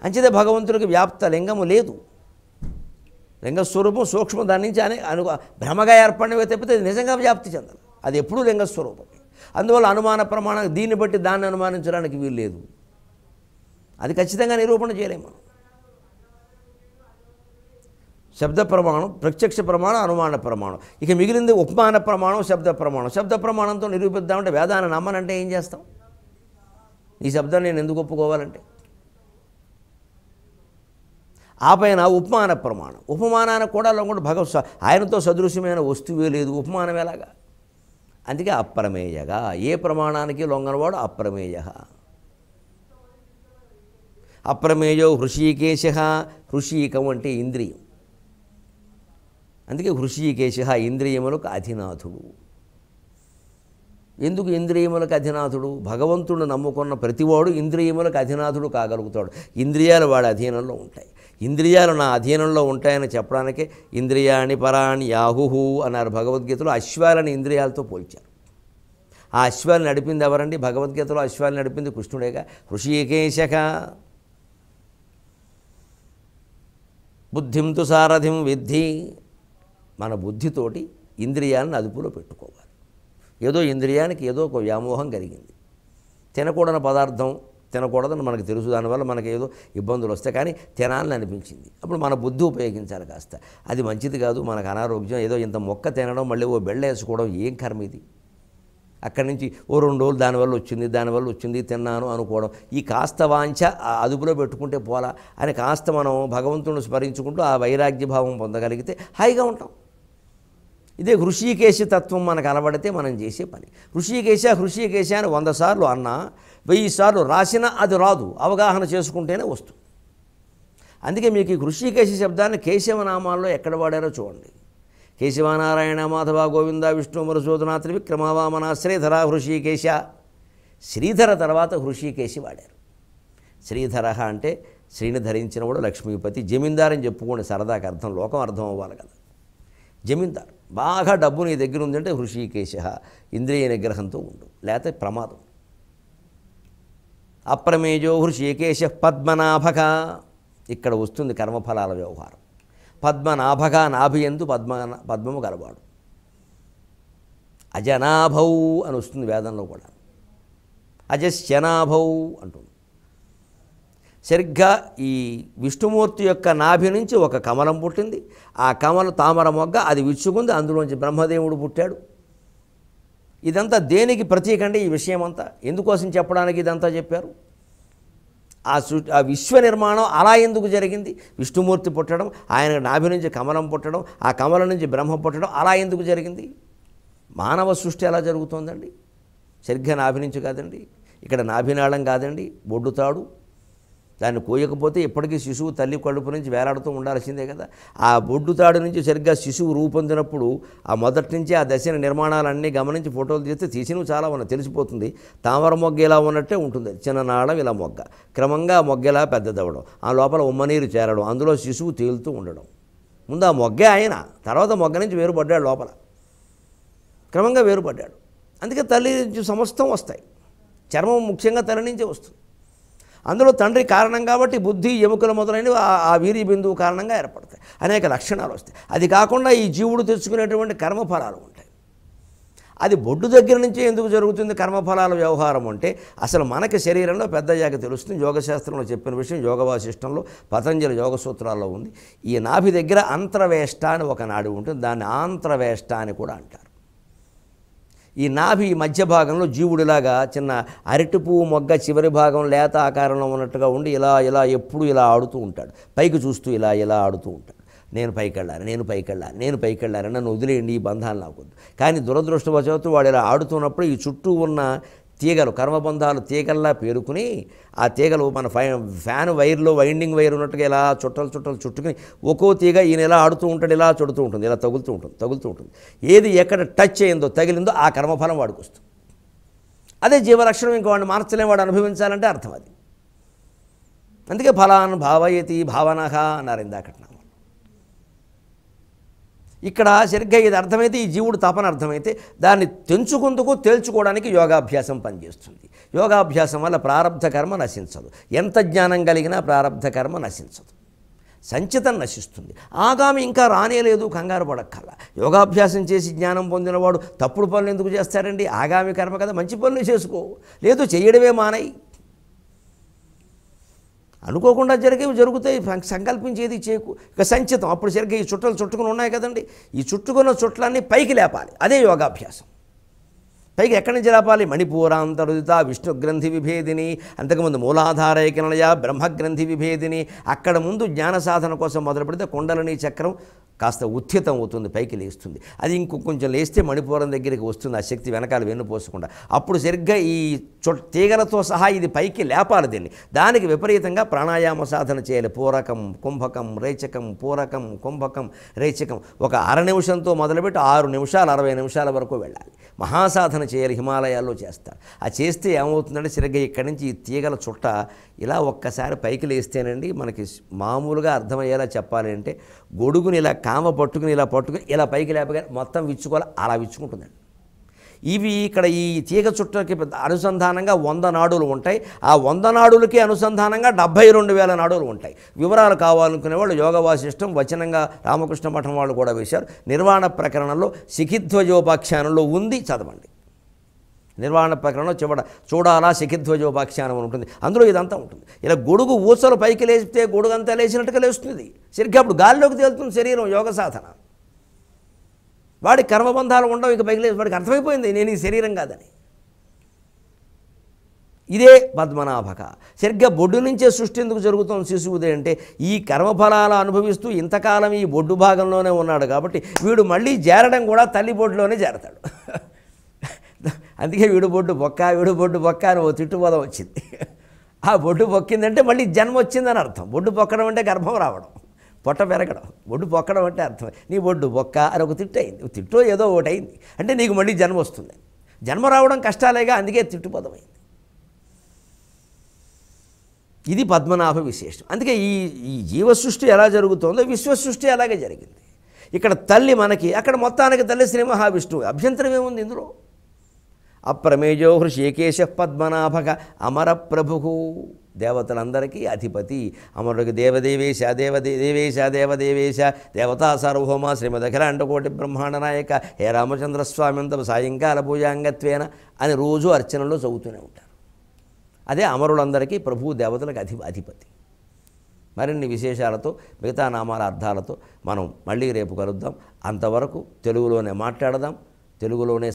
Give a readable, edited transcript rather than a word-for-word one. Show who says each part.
Speaker 1: అంచేతే భగవంతుడికి వ్యాప్త లింగము లేదు. లింగస్వరూపం సూక్ష్మం, దాని నుంచి భ్రమగా ఏర్పడినవి తప్పితే అది నిజంగా వ్యాప్తి చెందాలి. అది ఎప్పుడూ లింగస్వరూపమే. అందువల్ల అనుమాన ప్రమాణం దీన్ని బట్టి దాన్ని అనుమానించడానికి వీలు లేదు. అది ఖచ్చితంగా నిరూపణ చేయలేము మనం. శబ్ద ప్రమాణం, ప్రత్యక్ష ప్రమాణం, అనుమాన ప్రమాణం. ఇక మిగిలింది ఉపమాన ప్రమాణం, శబ్ద ప్రమాణం. శబ్ద ప్రమాణంతో నిరూపిద్దామంటే వేదాన్ని నమ్మనంటే ఏం చేస్తాం? ఈ శబ్దాన్ని నేను ఎందుకు ఒప్పుకోవాలంటే? ఆ పైన ఉపమాన ప్రమాణం. ఉపమానానికి కూడా లొంగడు ఆయనతో సదృశ్యమైన వస్తువే లేదు, ఉపమానం ఎలాగా? అందుకే అప్రమేయగా, ఏ ప్రమాణానికి లొంగనవాడు అప్రమేయ. అప్రమేయో హృషీకేశ. హృషీకం అంటే ఇంద్రియం. అందుకే హృషీకేశ ఇంద్రియములకు అధినాథుడు. ఎందుకు ఇంద్రియములకు అధినాథుడు? భగవంతుడు నమ్ముకున్న ప్రతివాడు ఇంద్రియములకు అధినాథుడు కాగలుగుతాడు. ఇంద్రియాలు వాడి అధీనంలో ఉంటాయి. ఇంద్రియాలు నా అధీనంలో ఉంటాయని చెప్పడానికే ఇంద్రియాణి పరాణి యాహుహు అన్నారు భగవద్గీతలో. అశ్వాలని ఇంద్రియాలతో పోల్చారు. ఆ అశ్వాన్ని నడిపింది ఎవరండి? భగవద్గీతలో అశ్వాన్ని నడిపింది కృష్ణుడేగా. హృషీకేశక. బుద్ధిం తు సారథిం విద్ధి. మన బుద్ధితోటి ఇంద్రియాలను అదుపులో పెట్టుకోవాలి. ఏదో ఇంద్రియానికి ఏదో ఒక వ్యామోహం కలిగింది, తినకూడని పదార్థం తినకూడదని మనకు తెలుసు, దానివల్ల మనకి ఏదో ఇబ్బందులు వస్తాయి, కానీ తినాలని అనిపించింది. అప్పుడు మన బుద్ధి ఉపయోగించాలి కాస్త. అది మంచిది కాదు, మనకు అనారోగ్యం, ఏదో ఇంత మొక్క తినడం, మళ్ళీ ఓ బెళ్ళ వేసుకోవడం ఏం కర్మ ఇది? అక్కడి నుంచి ఓ 2 రోజులు దానివల్ల వచ్చింది తిన్నాను అనుకోవడం. ఈ కాస్త వాంఛ అదుపులో పెట్టుకుంటే పోలా అని కాస్త మనం భగవంతుని స్మరించుకుంటూ ఆ వైరాగ్య భావం పొందగలిగితే హాయిగా ఉంటాం. ఇదే హృషీకేశ తత్వం మనకు అలవడితే మనం చేసే పని. హృషీకేశ అని 100 సార్లు అన్నా, 1000 సార్లు రాసినా అది రాదు, అవగాహన చేసుకుంటేనే వస్తుంది. అందుకే మీకు ఈ హృషీకేశ శబ్దాన్ని కేశవనామాల్లో ఎక్కడ వాడారో చూడండి. కేశవనారాయణ మాధవ గోవింద విష్ణు మధుసూదన త్రివిక్రమ వామన శ్రీధర హృషీకేశ. శ్రీధర తర్వాత హృషీకేశి వాడారు. శ్రీధర అంటే శ్రీని ధరించినవాడు లక్ష్మీపతి. జమీందార్ అని చెప్పుకోండి సరదాకి, అర్థం లోకం అర్థం అవ్వాలి కదా. జమీందార్, బాగా డబ్బు నీ దగ్గర ఉందంటే హృషీకేశ, ఇంద్రియ నిగ్రహంతో ఉండు, లేకపోతే ప్రమాదం. అప్రమేజో హృషీకేశ పద్మనాభక. ఇక్కడ వస్తుంది కర్మఫలాల వ్యవహారం. పద్మనాభక, నాభియందు పద్మము గలవాడు. అజనాభౌ అని వస్తుంది వేదంలో కూడా. అజశ్చనాభౌ అంటుంది. సరిగ్గా ఈ విష్ణుమూర్తి యొక్క నాభి నుంచి ఒక కమలం పుట్టింది. ఆ కమల తామర మొగ్గ అది విచ్చుకుంది, అందులోంచి బ్రహ్మదేవుడు పుట్టాడు. ఇదంతా దేనికి ప్రతీక అండి? ఈ విషయం అంతా ఎందుకోసం చెప్పడానికి ఇదంతా చెప్పారు? ఆ విశ్వ నిర్మాణం అలా ఎందుకు జరిగింది? విష్ణుమూర్తి పుట్టడం, ఆయన నాభి నుంచి కమలం పుట్టడం, ఆ కమలం నుంచి బ్రహ్మ పుట్టడం అలా ఎందుకు జరిగింది? మానవ సృష్టి ఎలా జరుగుతోందండి? సరిగ్గా నాభి నుంచి కాదండి, ఇక్కడ నాభినాళం కాదండి, బొడ్డుతాడు. దాన్ని కోయకపోతే ఇప్పటికీ శిశువు తల్లి కడుపు నుంచి వేలాడుతూ ఉండాల్సిందే కదా. ఆ బొడ్డుతాడు నుంచి సరిగ్గా శిశువు రూపొందినప్పుడు ఆ మొదటి నుంచి ఆ దశని నిర్మాణాలన్నీ గమనించి ఫోటోలు తీస్తే తీసినవి చాలా ఉన్నాయి, తెలిసిపోతుంది. తామర మొగ్గ ఇలా ఉన్నట్టే ఉంటుంది, చిన్న నాళం ఇలా మొగ్గ, క్రమంగా మొగ్గ ఇలా పెద్దదవడం, ఆ లోపల ఉమ్మనీరు చేరడం, అందులో శిశువు తేలుతూ ఉండడం. ముందు ఆ మొగ్గే ఆయన, తర్వాత మొగ్గ నుంచి వేరుపడ్డాడు, లోపల క్రమంగా వేరుపడ్డాడు. అందుకే తల్లి నుంచి సమస్తం వస్తాయి. చర్మం ముఖ్యంగా తల్లి నుంచే వస్తుంది. అందులో తండ్రి కారణం కాబట్టి బుద్ధి, ఎముకలు మొదలైనవి ఆ వీర్య బిందువు కారణంగా ఏర్పడతాయి, అనేక లక్షణాలు వస్తాయి. అది కాకుండా ఈ జీవుడు తెచ్చుకునేటువంటి కర్మఫలాలు ఉంటాయి. అది బొడ్డు దగ్గర నుంచే ఎందుకు జరుగుతుంది కర్మఫలాల వ్యవహారం అంటే, అసలు మనకి శరీరంలో పెద్దయ్యాక తెలుస్తుంది. యోగశాస్త్రంలో చెప్పిన విషయం యోగ వాసిష్టంలో, పతంజలి యోగ సూత్రాల్లో ఉంది. ఈ నాభి దగ్గర అంతర్వేష్ట అని ఒక నాడి ఉంటుంది, దాన్ని ఆంత్రవేష్ట అని కూడా అంటారు. ఈ నాభి మధ్య భాగంలో జీవుడిలాగా చిన్న అరటి పువ్వు మొగ్గ చివరి భాగం లేత ఆకారంలో ఉన్నట్టుగా ఉండి ఇలా ఎప్పుడు ఇలా ఆడుతూ ఉంటాడు. పైకి చూస్తూ ఇలా ఆడుతూ ఉంటాడు. నేను పైకి వెళ్ళాను, నన్ను వదిలేయండి, ఈ బంధాలు నాకొద్దు. కానీ దురదృష్టవశాత్తు వాడు ఇలా ఆడుతున్నప్పుడు ఈ చుట్టూ ఉన్న తీగలు, కర్మబంధాలు తీగల్లా పేరుకుని, ఆ తీగలు మన ఫ్యాన్ వైర్లో వైండింగ్ వైర్ ఉన్నట్టుగా ఇలా చుట్టలు చుట్టుకుని ఒక్కో తీగ ఈయన ఇలా ఆడుతూ ఉంటాడు, ఇలా చుడుతూ ఉంటుంది, ఇలా తగులుతూ ఉంటుంది. ఏది ఎక్కడ టచ్ అయిందో, తగిలిందో ఆ కర్మఫలం వాడికి వస్తుంది. అదే జీవలక్షణం. ఇంకో వాడిని మార్చలేం, వాడు అనుభవించాలంటే అర్థం అది. అందుకే ఫలాన్ని భావయతి భావనహ అన్నారు ఇందాకట్నా. ఇక్కడ సరిగ్గా ఇది అర్థమైతే, ఈ జీవుడు తపన అర్థమైతే దాన్ని తెంచుకుందుకు తేల్చుకోవడానికి యోగాభ్యాసం పనిచేస్తుంది. యోగాభ్యాసం వల్ల ప్రారబ్ధ కర్మ నశించదు. ఎంత జ్ఞానం కలిగినా ప్రారబ్ధ కర్మ నశించదు, సంచితం నశిస్తుంది. ఆగామి ఇంకా రానేలేదు, కంగారు పడక్కల్లా. యోగాభ్యాసం చేసి జ్ఞానం పొందినవాడు తప్పుడు పనులు ఎందుకు చేస్తారండి? ఆగామి కర్మ కదా, మంచి పనులు చేసుకో, లేదు చేయడమే మానయి. అనుకోకుండా జరిగేవి జరుగుతాయి, సంకల్పించేది చేయకు. ఇక సంచితం, అప్పుడు సరిగ్గా ఈ చుట్టలు చుట్టుకుని ఉన్నాయి కదండి, ఈ చుట్టుకున్న చుట్లన్నీ పైకి లేపాలి, అదే యోగాభ్యాసం. పైకి ఎక్కడి నుంచి లేపాలి? మణిపూరాంతరుదిత విష్ణుగ్రంథి విభేదిని, అంతకుముందు మూలాధారైకనలయ బ్రహ్మగ్రంథి విభేదిని. అక్కడ ముందు జ్ఞాన సాధన కోసం మొదలు పెడితే కుండలిని చక్రం కాస్త ఉత్థితం అవుతుంది, పైకి లేస్తుంది. అది కొంచెం లేస్తే మణిపూరం దగ్గరికి వస్తుంది, ఆ శక్తి వెనకాల వెన్నుపోసకుండా. అప్పుడు సరిగ్గా ఈ తీగలతో సహా ఇది పైకి లేపాలి దీన్ని. దానికి విపరీతంగా ప్రాణాయామ సాధన చేయాలి. పూరకం, కుంభకం, రేచకం, పూరకం, కుంభకం, రేచకం. ఒక అర నిమిషంతో మొదలుపెట్టి 6 నిమిషాలు 60 నిమిషాల వరకు వెళ్ళాలి. మహాసాధన చేయాలి, హిమాలయాల్లో చేస్తారు. అది చేస్తే ఏమవుతుందంటే సరిగ్గా ఇక్కడి నుంచి ఈ తీగల చుట్ట ఇలా ఒక్కసారి పైకి లేస్తేనండి, మనకి మామూలుగా అర్థమయ్యేలా చెప్పాలి అంటే, గొడుగుని ఇలా కామ పట్టుకుని ఇలా పట్టుకుని ఇలా పైకి లేపగా మొత్తం విచ్చుకోవాలి, అలా విచ్చుకుంటుందండి. ఇవి ఇక్కడ ఈ తీగ చుట్టకి అనుసంధానంగా 100 నాడులు ఉంటాయి. ఆ 100 నాడులకి అనుసంధానంగా 72,000 నాడులు ఉంటాయి. వివరాలు కావాలనుకునే వాళ్ళు యోగ వాసిష్టం వచనంగా రామకృష్ణ మఠం వాళ్ళు కూడా వేశారు. నిర్వాణ ప్రకరణంలో శిఖిధ్వజోపాఖ్యానంలో ఉంది, చదవండి. నిర్వాణ ప్రకరణంలో చూడాలా శిఖిధ్వజోపాఖ్యానం అని ఉంటుంది, అందులో ఇదంతా ఉంటుంది. ఇలా గొడుగు ఊసలు పైకి లేస్తే గొడుగు అంతా లేచినట్టుగా లేస్తుంది, సరిగ్గా అప్పుడు గాలిలోకి తేలుతుంది శరీరం. యోగ సాధన, వాడి కర్మబంధాలు ఉండవు, ఇక పైకి లేచి వాడికి అర్థమైపోయింది నేను ఈ శరీరం కాదని. ఇదే పద్మనాభక. సరిగ్గా బొడ్డు నుంచే సృష్టి ఎందుకు జరుగుతుంది శిశువుదే అంటే, ఈ కర్మఫలాలు అనుభవిస్తూ ఇంతకాలం ఈ బొడ్డు భాగంలోనే ఉన్నాడు కాబట్టి వీడు మళ్ళీ చేరడం కూడా తల్లి బొడ్డులోనే చేరతాడు. అందుకే వీడు బొడ్డు బొక్క, వీడు బొడ్డు బొక్క అని ఓ తిట్టుబోధం వచ్చింది. ఆ బొడ్డు పొక్కిందంటే మళ్ళీ జన్మ వచ్చిందని అర్థం. బొడ్డు పొక్కడం అంటే గర్భం రావడం, పొట్ట పెరగడం. బొడ్డు పొక్కడం అంటే అర్థం నీ బొడ్డు బొక్క అని ఒక తిట్టు అయింది, తిట్టో ఏదో ఒకటి అయింది అంటే నీకు మళ్ళీ జన్మ వస్తుంది. జన్మ రావడం కష్టాలేగా, అందుకే తిట్టుబోధం అయింది. ఇది పద్మనాభ విశేషం. అందుకే ఈ జీవసృష్టి ఎలా జరుగుతుందో విశ్వసృష్టి అలాగే జరిగింది. ఇక్కడ తల్లి మనకి, అక్కడ మొత్తానికి తల్లి శ్రీ మహావిష్ణువు. అభ్యంతరం ఏముంది ఇందులో? అప్రమేజో హృషికేశ పద్మనాభక అమర ప్రభు, దేవతలందరికీ అధిపతి. అమరుడికి దేవదేవేశ దేవదేవేశ దేవదేవేశ దేవతా సార్వభౌమ శ్రీమదఖిలాండకోటి బ్రహ్మాండ నాయక హే రామచంద్రస్వామి అంత సాయంకాల పూజాంగత్వేన అని రోజు అర్చనలో చదువుతూనే ఉంటారు. అదే అమరులందరికీ ప్రభు, దేవతలకు అధిపతి. మరిన్ని విశేషాలతో మిగతా నామాల అర్థాలతో మనం మళ్ళీ రేపు కలుద్దాం. అంతవరకు తెలుగులోనే మాట్లాడదాం, తెలుగులోనే